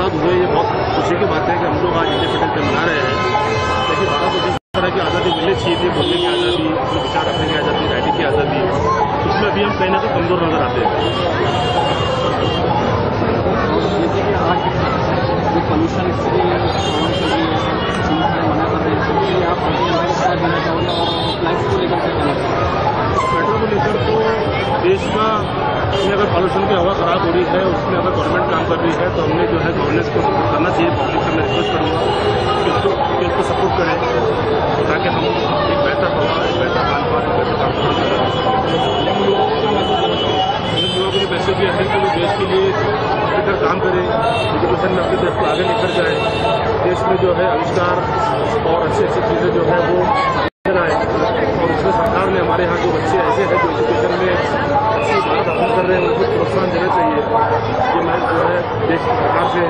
आज़ाद हुए, ये बहुत खुशी की बात है कि हम लोग आज इंडिपेंडेंस डे मना रहे हैं। लेकिन भारत को जिस तरह की आज़ादी मिलनी चाहिए थी, बोलने की आज़ादी, अपने विचार रखने की आज़ादी, राइटिंग की आज़ादी, उसमें भी हम कहीं ना कहीं कमज़ोर नजर आते हैं। जैसे कि आज जो पोल्यूशन स्थिति है मना कर रहे हैं, तो आप क्या देना चाहोगे और फ्लाइट को लेकर क्या कहना चाहोगे? पेट्रोल को लेकर तो देश का में अगर पॉल्यूशन की हवा खराब हो रही है, उसमें अगर गवर्नमेंट काम कर रही है तो हमने जो है गवर्नेंस को सपोर्ट करना चाहिए। पब्लिक से मैं रिक्वेस्ट करूँगा कि उसको सपोर्ट करें ताकि हम एक बेहतर हवा, एक बेहतर खान पान, एक बेहतर काम कर सकें। लोगों को पैसे भी है कि वो देश के लिए बेहतर काम करें, एजुकेशन में अपने देश को आगे लेकर जाए, देश में जो है आविष्कार और अच्छी अच्छी चीज़ें जो है वो आए। और इसमें सरकार ने हमारे यहाँ जो बच्चे ऐसे हैं जो एजुकेशन में अच्छी बात हासिल कर रहे हैं, उनको प्रोत्साहन देना चाहिए। ये मैं जो है देश की सरकार से